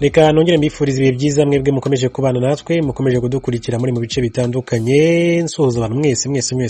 Reka nongere mbifuriza ibihe byiza mwebwe mukomeje kubana natwe, mukomeje kudukurikira muri mu bice bitandukanye. Nsuhuza abantu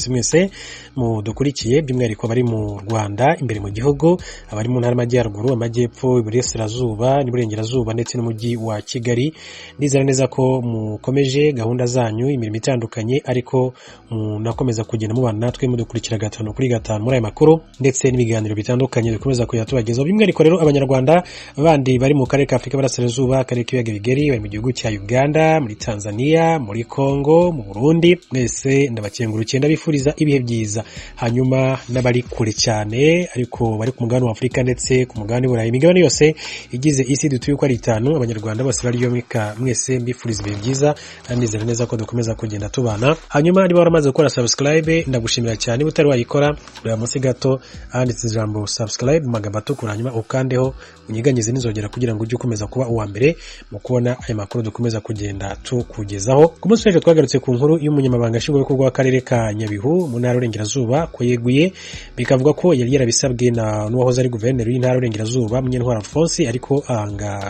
mwese mudukurikiye, by'umwihariko bari mu Rwanda imbere mu gihugu, abari mu ntara y'Amajyaruguru, Amajyepfo, Iburasirazuba n'Iburengerazuba ndetse n'umujyi wa Kigali. Ndizera neza ko mukomeje gahunda zanyu, imirimo itandukanye, ariko munakomeza kugenda mubana natwe mudukurikira gatanu kuri gatanu muri aya makuru ndetse n'ibiganiro bitandukanye dukomeza kujya tubagezaho. By'umwihariko rero Abanyarwanda bandi bari mu karere ka Afurika y'Iburasirazuba, akarere k'ibiyaga bigari, bari mu gihugu cya Uganda, muri Tanzania, muri Congo, mu Burundi, mwese ndabakengurukiye ndabifuriza ibihe byiza. Hanyuma n'abari kure cyane ariko bari ku mugabane wa Afurika ndetse ku mugabane w'Uburayi, imigabane yose igize isi dutuye uko ari 5, Abanyarwanda bose bariyomeka, mwese mbifuriza ibihe byiza. Ndizera neza ko dukomeza kugenda tubana. Hanyuma niba waramaze gukora subscribe, ndagushimira cyane. Butari wayikora ureba munsi gato handitse ijambo subscribe mu magambo atukura, hanyuma ukandeho unyiganyize n'inzogera kugira ngo ujye ukomeza kuba uwa mbere mu kubona aya makuru dukomeza kugenda tukugezaho. Ku munsi w'ejo twagarutse ku nkuru y'umunyamabanga nshingwabikorwa w'akarere ka Nyabihu mu ntara y'Uburengerazuba ko yeguye, bikavuga ko yari yarabisabwe n'uwahoze ari guverineri w'intara y'Uburengerazuba Munyentwari Alphonse, ariko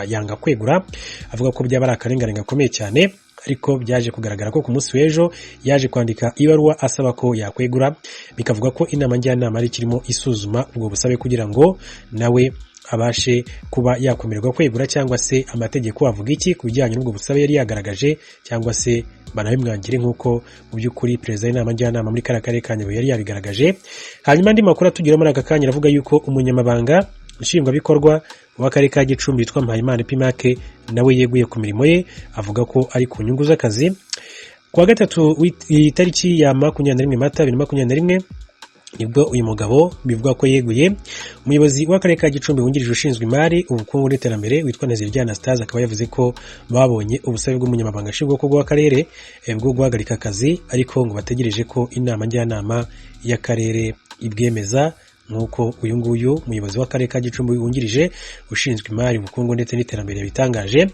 yanga kwegura, avuga ko byaba ari akarengane gakomeye cyane. Ariko byaje kugaragara ko ku munsi w'ejo yaje kwandika ibaruwa asaba ko yakwegura, bikavuga ko inama njyanama ari kirimo isuzuma ubwo busabe kugira ngo nawe abashe kuba yakomererwa kwegura, cyangwa se amategeko avuga iki ku bijyanye n'ubwo busabe yari yagaragaje, cyangwa se banabimwangire nk'uko mu by'ukuri perezida w'inama njyanama muri karere ka Nyabihu yari yabigaragaje. Hanyuma andi makuru atugera muri aka kanya aravuga yuko umunyamabanga nshingwabikorwa w'akarere ka Gicumbi witwa Mpayimana Epimake nawe yeguye ku mirimo ye, avuga ko ari ku nyungu z'akazi. Kuwa gatatu itariki ya 21 Mata 2021 nibwo uyu mugabo bivuga ko yeguye. Umuyobozi w'akarere ka Gicumbi wungirije ushinzwe imari, ubukungu n'iterambere witwa Nteziryayo Anastase akaba yavuze ko babonye ubusabe bw'umunyamabanga nshingwabikorwa w'akarere bwo guhagarika akazi, ariko ngo bategereje ko inama njyanama y'akarere ibwemeza, nk'uko uyu nguyu umuyobozi w'akarere ka Gicumbi wungirije ushinzwe imari, ubukungu ndetse n'iterambere yabitangaje.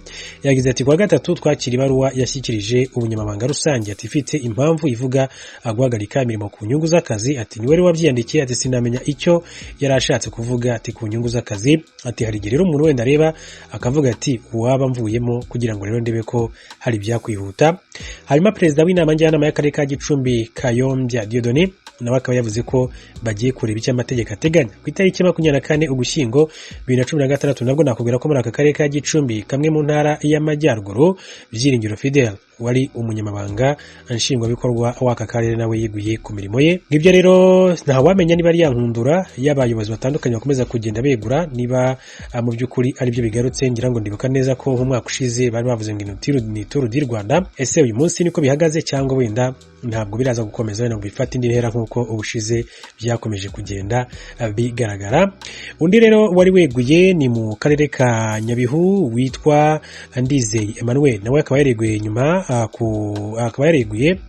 Yagize ati kuwa gatatu twakira ibaruwa yashyikirije ubunyamabanga rusange, ati ifite impamvu ivuga guhagarika imirimo ku nyungu z'akazi. Ati niwe wabyiyandikiye, ati sinamenya icyo yari ashatse kuvuga, ati ku nyungu z'akazi. Ati hari igihe rero umuntu wenda areba akavuga ati waba mvuyemo kugira ngo rero ndebe ko hari byakwihuta. Hanyuma perezida w'inama njyanama y'akarere ka Gicumbi Kayombya Dieudonné nawe akaba yavuze ko bagiye kureba icyo amategeko ateganya. Ku itariki 24 Ugushyingo 2016 nabwo nakubwira ko muri aka karere ka Gicumbi, kamwe mu ntara y'Amajyaruguru, Byiringiro Fidel wari umunyamabanga nshingwabikorwa w'aka karere nawe yeguye ku mirimo ye. Ngibyo rero nta wamenya niba ari yankundura y'abayobozi batandukanye bakomeza kugenda begura, niba mu by'ukuri ari byo bigarutse. Ngira ngo ndibuka neza ko mu mwaka ushize bari bavuze ngo ni Tour du Rwanda. Ese uyu munsi niko bihagaze, cyangwa wenda ntabwo biraza gukomeza, wenda ngo bifate indi ntera nk'uko ubushize byakomeje kugenda bigaragara. Undi rero wari weguye ni mu karere ka Nyabihu witwa Ndizeye Emmanuel, nawe akaba yareguye nyuma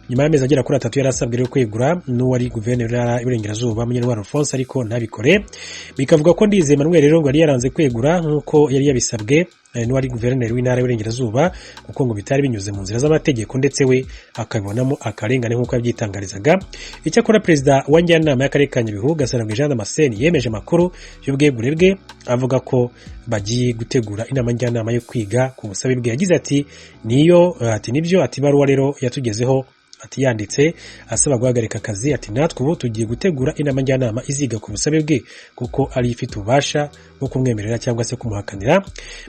y'amezi agera kuri 3 yari asabwe rero kwegura n'uwari guverineri y'Iburengerazuba Munyentwari Alphonse, ariko ntabikore. Bikavuga ko Ndizeye Emmanuel rero ngo yari yaranze kwegura nk'uko yari yabisabwe n'uwari guverineri w'intara y'Iburengerazuba, kuko ngo bitari binyuze mu nzira z'amategeko, ndetse we akabibonamo akarengane nk'uko yabyitangarizaga. Icyakora perezida wa njyanama y'akarere ka Nyabihu Gasarabwe Jean Damascene yemeje amakuru y'ubwegure bwe, avuga ko bagiye gutegura inama njyanama yo kwiga ku busabe bwe. Yagize ati nibyo, ati baruwa rero yatugezeho, ati yanditse asaba guhagarika akazi. Ati natwe ubu tugiye gutegura inama njyanama iziga ku busabe bwe, kuko ari ifite ububasha bwo kumwemerera cyangwa se kumuhakanira.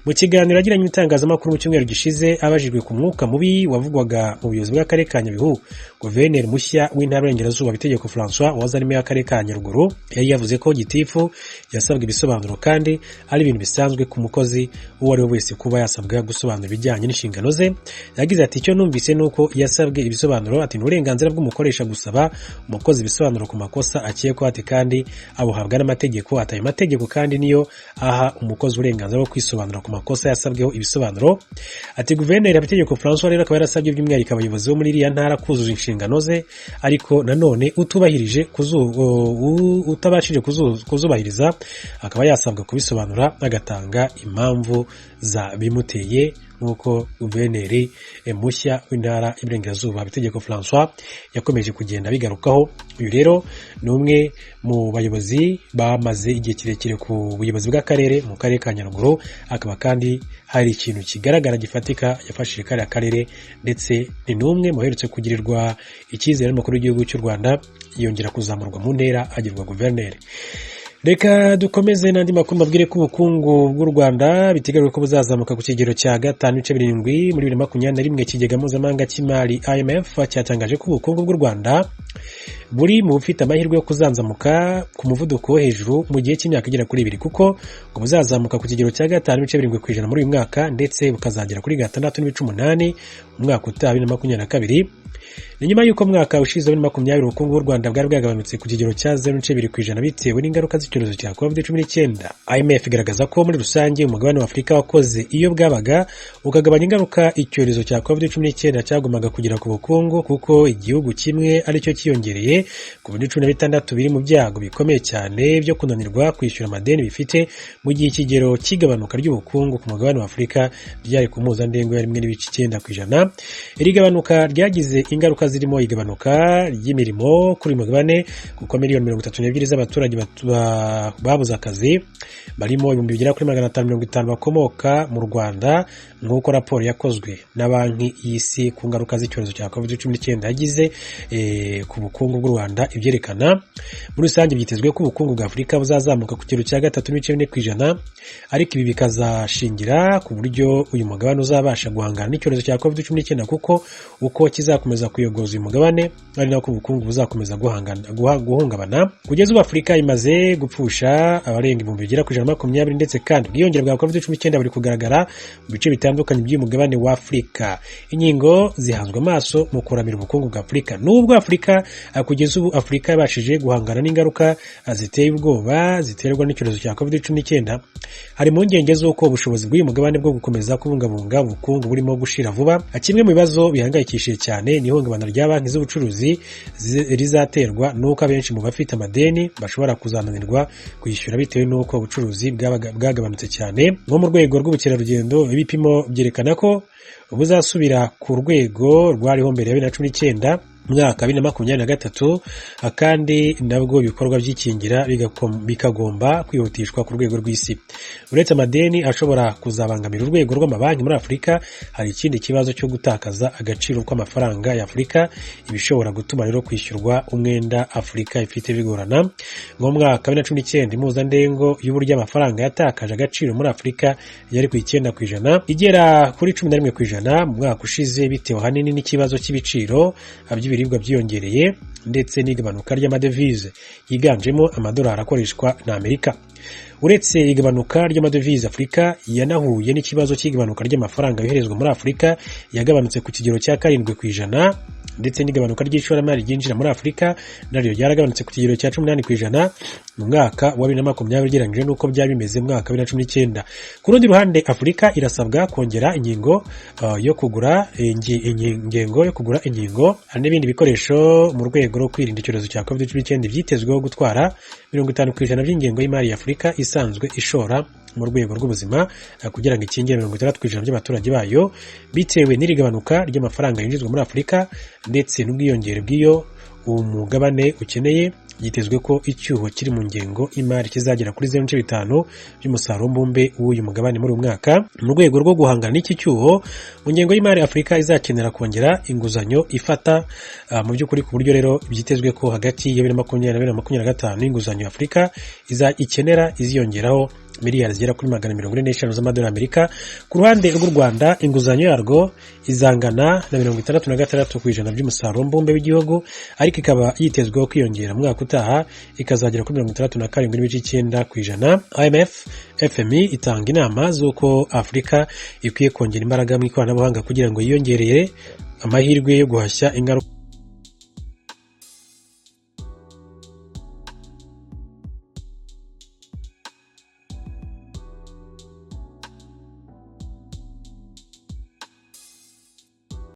Mu kiganiro yagiranye n'itangazamakuru mu cyumweru gishize, abajijwe ku mwuka mubi wavugwaga mu buyobozi bw'akarere ka Nyabihu, guverineri mushya w'intara y'Iburengerazuba Bitegeko François wahoze arimo y'akarere ka Nyaruguru yari yavuze ko gitifu yasabwe ibisobanuro, kandi ari ibintu bisanzwe ku mukozi uwo ari we wese kuba yasabwa gusobanura ibijyanye n'inshingano ze. Yagize ati icyo numvise nuko yasabwe ibisobanuro, ati n'uburenganzira bw'umukoresha gusaba umukozi ibisobanuro ku makosa akekwa, ati kandi abuhabwa n'amategeko. Ati ayo mategeko kandi niyo aha umukozi uburenganzira bwo kwisobanura ku makosa yasabweho ibisobanuro. Ati guverineri Bitegeko François rero akaba yarasabye by'umwihariko abayobozi bo muri iriya ntara kuzuza inshingano ze, ariko nanone utabashije kuzubahiriza akaba yasabwa kubisobanura agatanga impamvu za bimuteye nk'uko guverineri mushya w'intara y'Iburengerazuba Bitegeko François yakomeje kugenda bigarukaho. Uyu rero ni umwe mu bayobozi bamaze igihe kirekire ku buyobozi bw'akarere mu karere ka Nyaruguru, akaba kandi hari ikintu kigaragara gifatika yafashije kariya karere, ndetse ni n'umwe mu baherutse kugirirwa icyizere n'umukuru w'igihugu cy'u Rwanda, yongera kuzamurwa mu ntera agirwa guverineri. Reka dukomeze n'andi makuru mbabwire ko ubukungu bw'u Rwanda biteganyijwe ko buzazamuka ku kigero cya 5.7 muri 2021. Ikigega mpuzamahanga cy'imari IMF cyatangaje ko ubukungu bw'u Rwanda buri mu bufite amahirwe yo kuzanzamuka ku muvuduko wo hejuru mu gihe cy'imyaka igera kuri 2, kuko buzazamuka ku kigero cya 5.7% muri uyu mwaka, ndetse bukazagera kuri 6.8% mu mwaka utaha 2022. Ni nyuma y'uko mwaka ushize wa 2020 ubukungu bw'u Rwanda bwari bwagabanutse ku kigero cya 0.2% bitewe n'ingaruka z'icyorezo cya COVID-19. IMF igaragaza ko muri rusange umugabane wa Afurika wakoze iyo bwabaga ukagabanya ingaruka icyorezo cya COVID-19 cyagumaga kugira ku bukungu, kuko igihugu kimwe aricyo cyiyongereye ku buryo 16 biri mu byago bikomeye cyane byo kunanirwa kwishyura amadeni bifite, mu gihe ikigero cy'igabanuka ry'ubukungu ku mugabane wa Afurika ryari ku mpuzandengo ya 1.9%. Iri gabanuka ryagize ingaruka zirimo igabanuka ry'imirimo kuri mugabane, kuko miliyoni 32 z'abaturage babuze akazi, barimo 2550 bakomoka mu Rwanda, nk'uko raporo yakozwe na banki y'isi ku ngaruka z'icyorezo cya COVID-19 yagize ku bukungu bw'u Rwanda ibyerekana. Muri rusange byitezwe ko ubukungu bwa Afurika buzazamuka ku kigero cya 3.4%, ariko ibi bikazashingira ku buryo uyu mugabane uzabasha guhangana n'icyorezo cya COVID-19, kuko uko kizakomeza kuyogoza uyu mugabane ari nako ubukungu buzakomeza guhungabana. Kugeza ubu Afurika imaze gupfusha abarenga 120,000, ndetse kandi ubwiyongere bwa COVID-19 buri kugaragara mu bice bitandukanye by'umugabane wa Afurika. Inkingo zihanzwe amaso mu kuramira ubukungu bwa Afurika. Nubwo Afurika kugeza ubu Afurika yabashije guhangana n'ingaruka ziteye ubwoba ziterwa n'icyorezo cya COVID-19, hari mu ngenge z'uko ubushobozi bw'uyu mugabane bwo gukomeza kubungabunga ubukungu burimo gushira vuba. Kimwe mu bibazo bihangayikishije cyane ni ihungabana rya banki z'ubucuruzi rizaterwa n'uko abenshi mu bafite amadeni bashobora kuzananirwa kwishyura bitewe n'uko ubucuruzi bwagabanutse cyane. Nko mu rwego rw'ubukerarugendo, ibipimo byerekana ko buzasubira ku rwego rwariho mbere ya 2019 mwaka 2023, kandi nabwo ibikorwa by'ikingira bikagomba kwihutishwa ku rwego rw'isi. Uretse amadeni ashobora kuzabangamira urwego rw'amabanki muri Afurika, hari ikindi kibazo cyo gutakaza agaciro kw'amafaranga ya Afurika, ibishobora gutuma rero kwishyurwa umwenda Afurika ifite bigorana. Mu mwaka 2019 impuzandengo y'uburyo amafaranga yatakaje agaciro muri Afurika yari ku 9%, igera kuri 11% mu mwaka ushize, bitewe hanini n'ikibazo cy'ibiciro by'ibiribwa byiyongereye, ndetse n'igabanuka ry'amadevize yiganjemo amadolari akoreshwa na Amerika. Uretse igabanuka ry'amadevize, Afurika yanahuye n'ikibazo cy'igabanuka ry'amafaranga yoherezwa muri Afurika yagabanutse ku kigero cya 7%, ndetse n'igabanuka ry'ishoramari ryinjira muri Afurika naryo ryaragabanutse ku kigero cya 18% mu mwaka wa 2020 ugereranyije n'uko byari bimeze mu mwaka wa 2019. Ku rundi ruhande, Afurika irasabwa kongera ingingo yo kugura ingingo n'ibindi bikoresho mu rwego rwo kwirinda icyorezo cya COVID-19 byitezweho gutwara 50% by'ingengo y'imari ya Afurika isanzwe ishora mu rwego rw'ubuzima, kugira ngo ikingire 60% by'abaturage bayo, bitewe n'irigabanuka ry'amafaranga yinjizwa muri Afurika ndetse n'ubwiyongere bw'iyo umugabane ukeneye. Yitezwe ko icyuho kiri mu ngengo imari kizagera kuri 0.5 by'umusaruro mbumbe w'uyu mugabane muri uyu mwaka. Mu rwego rwo guhangana n'iki cyuho, mu ngengo y'imari Afurika izakenera kongera inguzanyo ifata mu by'ukuri, ku buryo rero byitezwe ko hagati ya 2020 na 2025 inguzanyo Afurika ikenera iziyongeraho miliyari zigera kuri 145 z'amadolari Amerika. Ku ruhande rw'u Rwanda, inguzanyo yarwo izangana na 66% by'umusaruro mbumbe w'igihugu, ariko ikaba yitezweho kwiyongera mu mwaka utaha ikazagera kuri 67.9%. IMF FMI itanga inama z'uko Afurika ikwiye kongera imbaraga mu ikoranabuhanga kugira ngo yiyongerere amahirwe yo guhashya ingaruka